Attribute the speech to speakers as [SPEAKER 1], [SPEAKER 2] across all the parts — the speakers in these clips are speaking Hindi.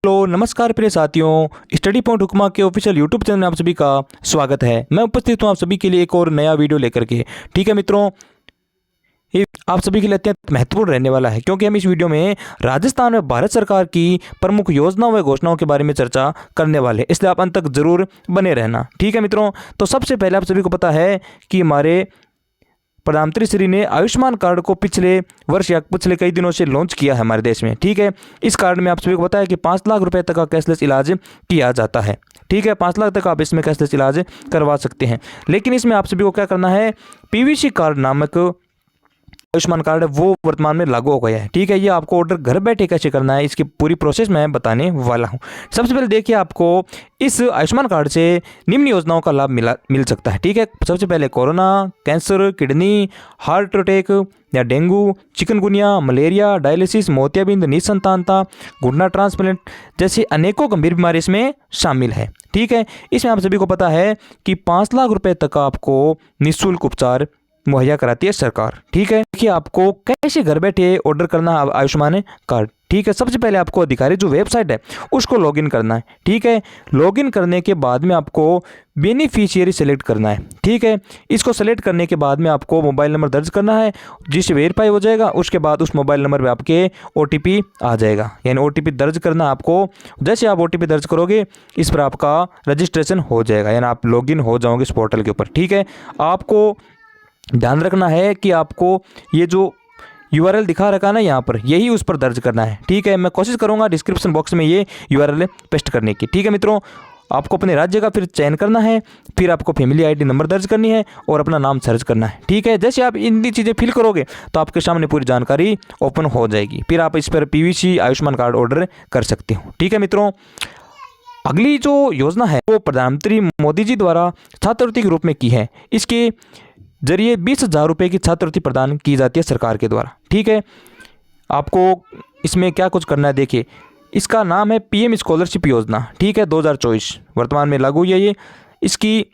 [SPEAKER 1] हेलो नमस्कार प्रिय साथियों, स्टडी पॉइंट हुक्मा के ऑफिशियल यूट्यूब चैनल में आप सभी का स्वागत है। मैं उपस्थित हूं आप सभी के लिए एक और नया वीडियो लेकर के। ठीक है मित्रों, ये आप सभी के लिए अत्यंत महत्वपूर्ण रहने वाला है क्योंकि हम इस वीडियो में राजस्थान में भारत सरकार की प्रमुख योजनाओं व घोषणाओं के बारे में चर्चा करने वाले हैं, इसलिए आप अंत तक जरूर बने रहना। ठीक है मित्रों, तो सबसे पहले आप सभी को पता है कि हमारे प्रधानमंत्री श्री ने आयुष्मान कार्ड को पिछले वर्ष या पिछले कई दिनों से लॉन्च किया है हमारे देश में। ठीक है, इस कार्ड में आप सभी को पता है कि 5 लाख रुपए तक का कैशलेस इलाज किया जाता है। ठीक है, 5 लाख तक आप इसमें कैशलेस इलाज करवा सकते हैं। लेकिन इसमें आप सभी को क्या करना है, पीवीसी कार्ड नामक आयुष्मान कार्ड है वो वर्तमान में लागू हो गया है। ठीक है, ये आपको ऑर्डर घर बैठे कैसे करना है इसकी पूरी प्रोसेस मैं बताने वाला हूँ। सबसे पहले देखिए, आपको इस आयुष्मान कार्ड से निम्न योजनाओं का लाभ मिल सकता है। ठीक है, सबसे पहले corona, cancer, kidney, heart attack या डेंगू, चिकनगुनिया, मलेरिया, डायलिसिस, मोतियाबिंद, निसंतानता, घुटना ट्रांसप्लांट जैसी अनेकों गंभीर बीमारी इसमें शामिल है। ठीक है, इसमें आप सभी को पता है कि 5 लाख रुपए तक आपको निःशुल्क उपचार मुहैया कराती है सरकार। ठीक है, देखिए आपको कैसे घर बैठे ऑर्डर करना है आयुष्मान कार्ड। ठीक है, सबसे पहले आपको अधिकारी जो वेबसाइट है उसको लॉगिन करना है। ठीक है, लॉगिन करने के बाद में आपको बेनिफिशियरी सेलेक्ट करना है। ठीक है, इसको सेलेक्ट करने के बाद में आपको मोबाइल नंबर दर्ज करना है जिससे वेरीफाई हो जाएगा। उसके बाद उस मोबाइल नंबर पे आपके OTP आ जाएगा, यानी OTP दर्ज करना आपको। जैसे आप OTP दर्ज करोगे इस पर आपका रजिस्ट्रेशन हो जाएगा, यानी आप लॉगिन हो जाओगे इस पोर्टल के ऊपर। ठीक है, आपको ध्यान रखना है कि आपको ये जो URL दिखा रखा है ना यहाँ पर, यही उस पर दर्ज करना है। ठीक है, मैं कोशिश करूँगा डिस्क्रिप्शन बॉक्स में ये URL पेस्ट करने की। ठीक है मित्रों, आपको अपने राज्य का फिर चयन करना है, फिर आपको फैमिली ID नंबर दर्ज करनी है और अपना नाम सर्च करना है। ठीक है, जैसे आप इन चीज़ें फिल करोगे तो आपके सामने पूरी जानकारी ओपन हो जाएगी, फिर आप इस पर PVC आयुष्मान कार्ड ऑर्डर कर सकते हो। ठीक है मित्रों, अगली जो योजना है वो प्रधानमंत्री मोदी जी द्वारा छात्रवृत्ति के रूप में की है। इसके जरिए 20,000 रुपये की छात्रवृत्ति प्रदान की जाती है सरकार के द्वारा। ठीक है, आपको इसमें क्या कुछ करना है, देखिए इसका नाम है PM स्कॉलरशिप योजना। ठीक है, 2024 वर्तमान में लागू है ये। इसकी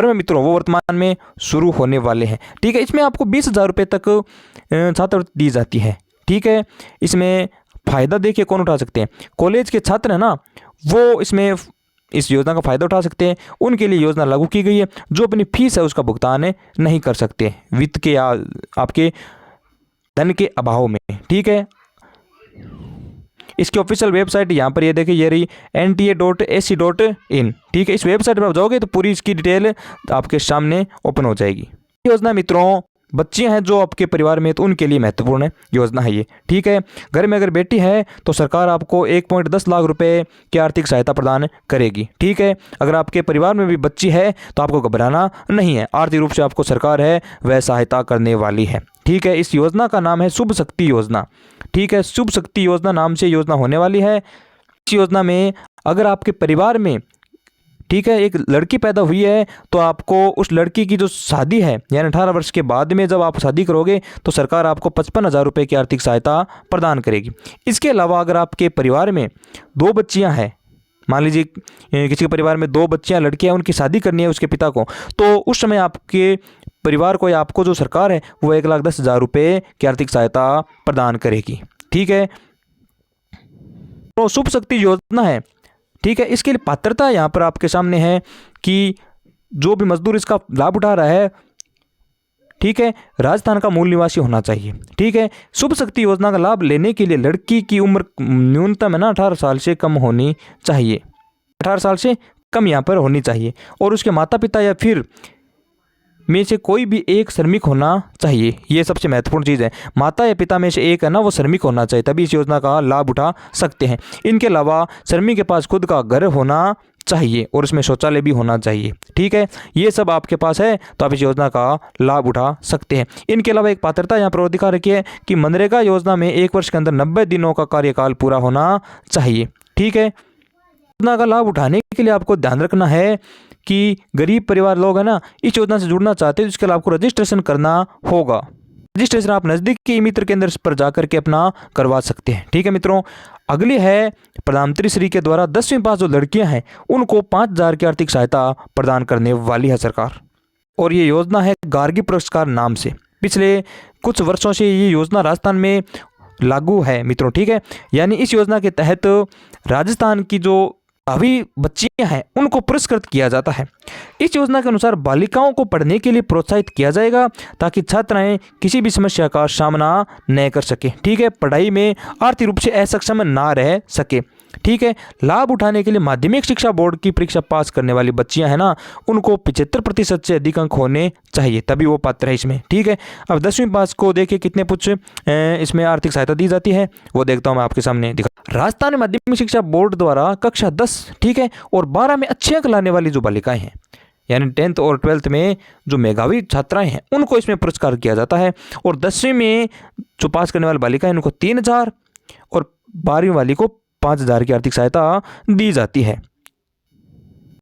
[SPEAKER 1] मित्रों वो वर्तमान में शुरू होने वाले हैं। ठीक है, इसमें आपको 20,000 रुपये तक छात्रवृत्ति दी जाती है। ठीक है, इसमें फ़ायदा देखिए कौन उठा सकते हैं, कॉलेज के छात्र हैं ना, वो इसमें इस योजना का फ़ायदा उठा सकते हैं। उनके लिए योजना लागू की गई है जो अपनी फीस है उसका भुगतान नहीं कर सकते वित्त के या आपके धन के अभाव में। ठीक है, इसकी ऑफिशियल वेबसाइट यहाँ पर ये देखिए, ये रही nta.ac.in। ठीक है, इस वेबसाइट पर आप जाओगे तो पूरी इसकी डिटेल आपके सामने ओपन हो जाएगी। योजना मित्रों बच्चियां हैं जो आपके परिवार में तो उनके लिए महत्वपूर्ण योजना है ये। ठीक है, घर में अगर बेटी है तो सरकार आपको 1.10 लाख रुपए की आर्थिक सहायता प्रदान करेगी। ठीक है, अगर आपके परिवार में भी बच्ची है तो आपको घबराना नहीं है, आर्थिक रूप से आपको सरकार है वह सहायता करने वाली है। ठीक है, इस योजना का नाम है शुभ शक्ति योजना। ठीक है, शुभ शक्ति योजना नाम से योजना होने वाली है। इस योजना में अगर आपके परिवार में ठीक है एक लड़की पैदा हुई है तो आपको उस लड़की की जो शादी है यानी 18 वर्ष के बाद में जब आप शादी करोगे तो सरकार आपको 55,000 रुपये की आर्थिक सहायता प्रदान करेगी। इसके अलावा अगर आपके परिवार में 2 बच्चियां हैं, मान लीजिए किसी के परिवार में 2 बच्चियां लड़कियां उनकी शादी करनी है उसके पिता को, तो उस समय आपके परिवार को या आपको जो सरकार है वो 1,10,000 रुपये की आर्थिक सहायता प्रदान करेगी। ठीक है, तो शुभ शक्ति योजना है। ठीक है, इसके लिए पात्रता यहाँ पर आपके सामने है कि जो भी मजदूर इसका लाभ उठा रहा है, ठीक है, राजस्थान का मूल निवासी होना चाहिए। ठीक है, शुभ शक्ति योजना का लाभ लेने के लिए लड़की की उम्र न्यूनतम है ना 18 साल से कम होनी चाहिए, 18 साल से कम यहाँ पर होनी चाहिए, और उसके माता पिता या फिर में से कोई भी एक श्रमिक होना चाहिए। ये सबसे महत्वपूर्ण चीज़ है, माता या पिता में से एक है ना वो श्रमिक होना चाहिए, तभी इस योजना का लाभ उठा सकते हैं। इनके अलावा श्रमिक के पास खुद का घर होना चाहिए और उसमें शौचालय भी होना चाहिए। ठीक है, ये सब आपके पास है तो आप इस योजना का लाभ उठा सकते हैं। इनके अलावा एक पात्रता यहाँ पर और दिखा रखी है कि मनरेगा योजना में 1 वर्ष के अंदर 90 दिनों का कार्यकाल पूरा होना चाहिए। ठीक है, योजना का लाभ उठाने के लिए आपको ध्यान रखना है कि गरीब परिवार लोग हैं ना इस योजना से जुड़ना चाहते हैं, इसके लिए आपको रजिस्ट्रेशन करना होगा। रजिस्ट्रेशन आप नज़दीकी मित्र केंद्र पर जाकर के अपना करवा सकते हैं। ठीक है मित्रों, अगली है प्रधानमंत्री श्री के द्वारा 10वीं पास जो लड़कियां हैं उनको 5,000 की आर्थिक सहायता प्रदान करने वाली है सरकार, और ये योजना है गार्गी पुरस्कार नाम से। पिछले कुछ वर्षों से ये योजना राजस्थान में लागू है मित्रों, ठीक है। यानी इस योजना के तहत राजस्थान की जो भावी बच्चियां हैं उनको पुरस्कृत किया जाता है। इस योजना के अनुसार बालिकाओं को पढ़ने के लिए प्रोत्साहित किया जाएगा ताकि छात्राएं किसी भी समस्या का सामना न कर सके, ठीक है, पढ़ाई में आर्थिक रूप से असक्षम ना रह सके, ठीक है। लाभ उठाने के लिए माध्यमिक शिक्षा बोर्ड की परीक्षा पास करने वाली बच्चियां हैं ना, उनको 75% से अधिक अंक होने चाहिए, तभी वो पात्र है इसमें, ठीक है। अब 10वीं पास को देखिए कितने कुछ इसमें आर्थिक सहायता दी जाती है, वो देखता हूँ मैं आपके सामने दिखा। राजस्थान माध्यमिक शिक्षा बोर्ड द्वारा कक्षा 10, ठीक है, और 12 में अच्छे अंक लाने वाली जो बालिकाएं हैं, यानी 10th और 12th में जो मेधावी छात्राएं हैं उनको इसमें पुरस्कार किया जाता है। और 10वीं में जो पास करने वाली बालिका है उनको 3000 और 12वीं वाली को 5000 की आर्थिक सहायता दी जाती है।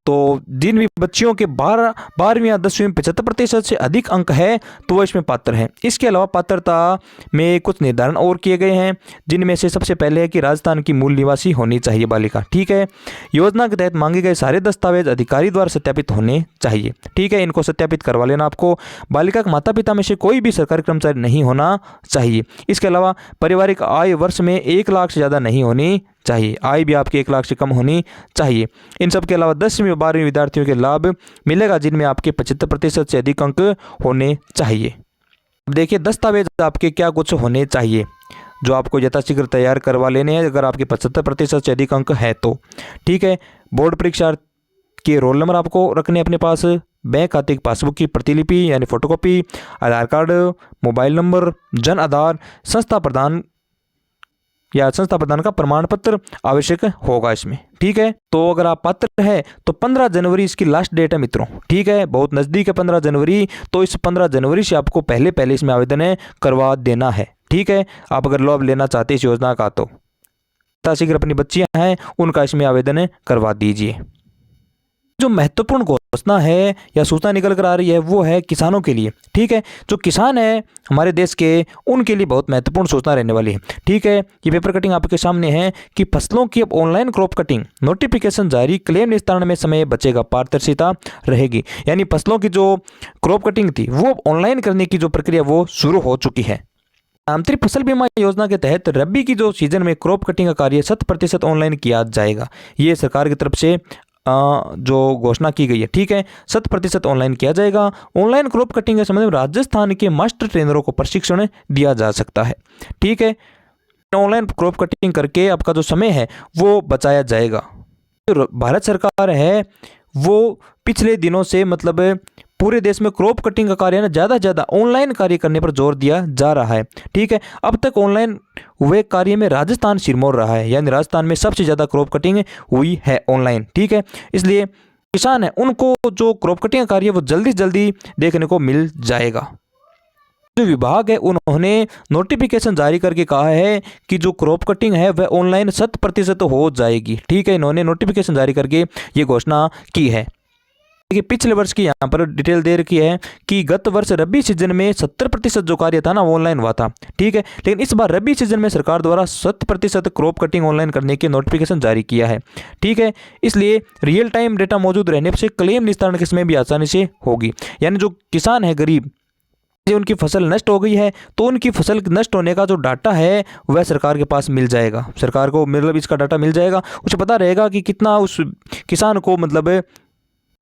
[SPEAKER 1] तो जिन भी बच्चियों के 12वीं या 10वीं में 75% से अधिक अंक है तो वो इसमें पात्र हैं। इसके अलावा पात्रता में कुछ निर्धारण और किए गए हैं, जिनमें से सबसे पहले है कि राजस्थान की मूल निवासी होनी चाहिए बालिका, ठीक है। योजना के तहत मांगे गए सारे दस्तावेज अधिकारी द्वारा सत्यापित होने चाहिए, ठीक है, इनको सत्यापित करवा लेना आपको। बालिका के माता पिता में से कोई भी सरकारी कर्मचारी नहीं होना चाहिए। इसके अलावा पारिवारिक आय वर्ष में 1 लाख से ज़्यादा नहीं होनी चाहिए, आय भी आपकी 1 लाख से कम होनी चाहिए। इन सब के अलावा 10वीं और 12वीं विद्यार्थियों के लाभ मिलेगा जिनमें आपके 75% से अधिक अंक होने चाहिए। अब देखिए दस्तावेज आपके क्या कुछ होने चाहिए जो आपको यथाशीघ्र तैयार करवा लेने हैं अगर आपके 75% से अधिक अंक है तो, ठीक है। बोर्ड परीक्षा के रोल नंबर आपको रखने अपने पास, बैंक खाते की पासबुक की प्रतिलिपि यानी फोटोकॉपी, आधार card, mobile number, Jan Aadhaar, संस्था प्रदान का प्रमाण पत्र आवश्यक होगा इसमें, ठीक है। तो अगर आप पात्र है तो 15 जनवरी इसकी लास्ट डेट है मित्रों, ठीक है, बहुत नज़दीक है 15 जनवरी। तो इस 15 जनवरी से आपको पहले इसमें आवेदन करवा देना है, ठीक है। आप अगर लाभ लेना चाहते हैं इस योजना का तो शीघ्र अपनी बच्चियां हैं उनका इसमें आवेदन करवा दीजिए। जो महत्वपूर्ण घोषणा है या सूचना निकल कर आ रही है वो है किसानों के लिए, ठीक है। जो किसान है हमारे देश के उनके लिए बहुत महत्वपूर्ण सूचना रहने वाली है, ठीक है। ये पेपर कटिंग आपके सामने है कि फसलों की अब ऑनलाइन क्रॉप कटिंग नोटिफिकेशन जारी, क्लेम निस्तारण में समय बचेगा, पारदर्शिता रहेगी। यानी फसलों की जो क्रॉप कटिंग थी वो ऑनलाइन करने की जो प्रक्रिया वो शुरू हो चुकी है। आंतरिक फसल बीमा योजना के तहत रबी की जो सीजन में क्रॉप कटिंग का कार्य 100% ऑनलाइन किया जाएगा। ये सरकार की तरफ से जो घोषणा की गई है, ठीक है, 100% ऑनलाइन किया जाएगा। ऑनलाइन क्रॉप कटिंग के संबंध में राजस्थान के मास्टर ट्रेनरों को प्रशिक्षण दिया जा सकता है, ठीक है। ऑनलाइन क्रॉप कटिंग करके आपका जो समय है वो बचाया जाएगा। जो भारत सरकार है वो पिछले दिनों से मतलब पूरे देश में क्रॉप कटिंग का कार्य ना ज़्यादा से ज़्यादा ऑनलाइन कार्य करने पर जोर दिया जा रहा है, ठीक है। अब तक ऑनलाइन हुए कार्य में राजस्थान सिरमौर रहा है, यानी राजस्थान में सबसे ज़्यादा क्रॉप कटिंग हुई है ऑनलाइन, ठीक है। इसलिए किसान है उनको जो क्रॉप कटिंग का कार्य वो जल्दी से जल्दी देखने को मिल जाएगा। जो विभाग है उन्होंने नोटिफिकेशन जारी करके कहा है कि जो क्रॉप कटिंग है वह ऑनलाइन 100% हो जाएगी, ठीक है। इन्होंने नोटिफिकेशन जारी करके ये घोषणा की है। देखिए पिछले वर्ष की यहाँ पर डिटेल दे रखी है कि गत वर्ष रबी सीजन में 70% जो कार्य था ना वो ऑनलाइन हुआ था, ठीक है। लेकिन इस बार रबी सीजन में सरकार द्वारा 100% क्रॉप कटिंग ऑनलाइन करने की नोटिफिकेशन जारी किया है, ठीक है। इसलिए रियल टाइम डेटा मौजूद रहने से क्लेम निस्तारण के समय भी आसानी से होगी। यानी जो किसान है गरीब, उनकी फसल नष्ट हो गई है तो उनकी फसल नष्ट होने का जो डाटा है वह सरकार के पास मिल जाएगा, सरकार को मतलब इसका डाटा मिल जाएगा, उसे पता रहेगा कि कितना उस किसान को मतलब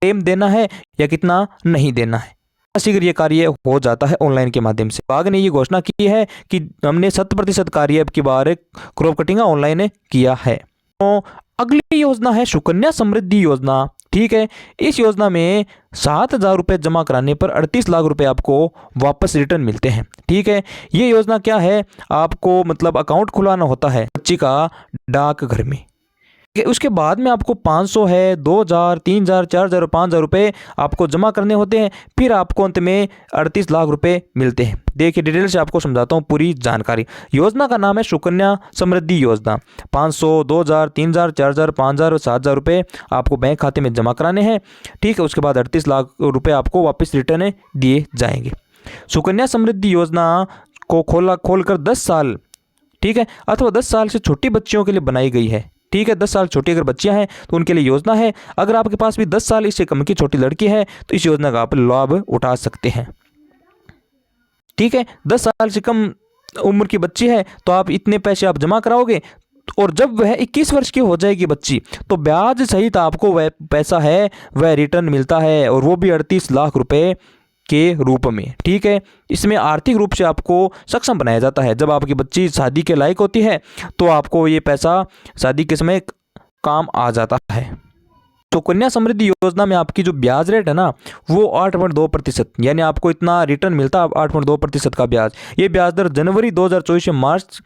[SPEAKER 1] क्लेम देना है या कितना नहीं देना है। शीघ्र ये कार्य हो जाता है ऑनलाइन के माध्यम से। विभाग ने ये घोषणा की है कि हमने 100% कार्य अब की बार क्रॉप कटिंग ऑनलाइन किया है। तो अगली योजना है सुकन्या समृद्धि योजना, ठीक है। इस योजना में 7,000 रुपये जमा कराने पर 38 लाख रुपए आपको वापस रिटर्न मिलते हैं, ठीक है। ये योजना क्या है, आपको मतलब अकाउंट खुलाना होता है बच्ची का डाकघर में, उसके बाद में आपको 500 है, 2,000, 3,000, 4,000, 5,000 रुपये आपको जमा करने होते हैं, फिर आपको अंत में 38 लाख रुपए मिलते हैं। देखिए डिटेल से आपको समझाता हूँ पूरी जानकारी। योजना का नाम है सुकन्या समृद्धि योजना। 500, 2,000, 3,000, 4,000, 5,000 और 7,000 रुपये आपको बैंक खाते में जमा कराने हैं, ठीक है। उसके बाद 38 लाख रुपये आपको वापस रिटर्न दिए जाएंगे। सुकन्या समृद्धि योजना को खोलकर 10 साल, ठीक है, अथवा 10 साल से छोटी बच्चियों के लिए बनाई गई है, ठीक है। 10 साल छोटी अगर बच्चियां हैं तो उनके लिए योजना है। अगर आपके पास भी 10 साल इससे कम की छोटी लड़की है तो इस योजना का आप लाभ उठा सकते हैं, ठीक है। 10 साल से कम उम्र की बच्ची है तो आप इतने पैसे आप जमा कराओगे, और जब वह 21 वर्ष की हो जाएगी बच्ची तो ब्याज सहित आपको वह पैसा है वह रिटर्न मिलता है, और वो भी 38 लाख रुपए के रूप में। ठीक है, इसमें आर्थिक रूप से आपको सक्षम बनाया जाता है। जब आपकी बच्ची शादी के लायक होती है तो आपको ये पैसा शादी के समय काम आ जाता है। तो कन्या समृद्धि योजना में आपकी जो ब्याज रेट है ना वो 8.2%, यानी आपको इतना रिटर्न मिलता है 8.2% का ब्याज। ये ब्याज दर जनवरी 2024 से मार्च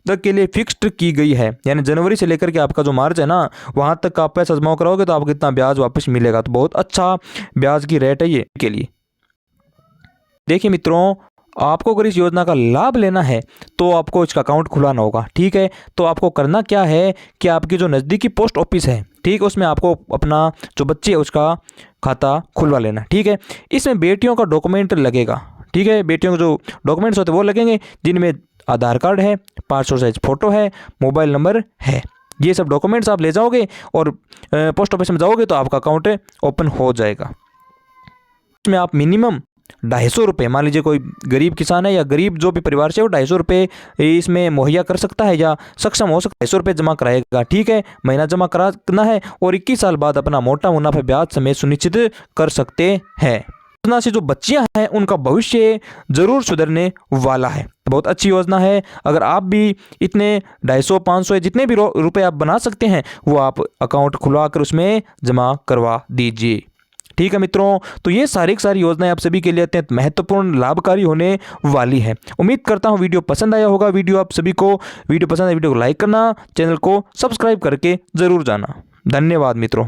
[SPEAKER 1] तक के लिए फिक्स्ड की गई है, यानी जनवरी से लेकर के आपका जो मार्च है ना वहाँ तक आप पैसा जमा कराओगे तो आपको इतना ब्याज वापस मिलेगा। तो बहुत अच्छा ब्याज की रेट है ये के लिए। देखिए मित्रों, आपको अगर इस योजना का लाभ लेना है तो आपको इसका अकाउंट खुलाना होगा। ठीक है, तो आपको करना क्या है कि आपकी जो नज़दीकी पोस्ट ऑफिस है, ठीक है, उसमें आपको अपना जो बच्ची है उसका खाता खुलवा लेना। ठीक है, इसमें बेटियों का डॉक्यूमेंट लगेगा। ठीक है, बेटियों के जो डॉक्यूमेंट्स होते हैं वो लगेंगे, जिनमें आधार कार्ड है, पासपोर्ट साइज फ़ोटो है, मोबाइल नंबर है। ये सब डॉक्यूमेंट्स आप ले जाओगे और पोस्ट ऑफिस में जाओगे तो आपका अकाउंट ओपन हो जाएगा। इसमें आप मिनिमम 250 रुपये, मान लीजिए कोई गरीब किसान है या गरीब जो भी परिवार से वो 250 रुपये इसमें मुहैया कर सकता है या सक्षम हो सकता है, 250 रुपये जमा कराएगा। ठीक है, महीना जमा कराना है और 21 साल बाद अपना मोटा मुनाफा ब्याज समेत सुनिश्चित कर सकते हैं। योजना से जो बच्चियां हैं उनका भविष्य जरूर सुधरने वाला है। बहुत अच्छी योजना है। अगर आप भी इतने 250, 500 जितने भी रुपए आप बना सकते हैं वो आप अकाउंट खुलवा कर उसमें जमा करवा दीजिए। ठीक है मित्रों, तो ये सारी योजनाएं आप सभी के लिए अत्यंत महत्वपूर्ण लाभकारी होने वाली है। उम्मीद करता हूँ वीडियो पसंद आया होगा। वीडियो आप सभी को वीडियो पसंद आए वीडियो को लाइक करना, चैनल को सब्सक्राइब करके ज़रूर जाना। धन्यवाद मित्रों।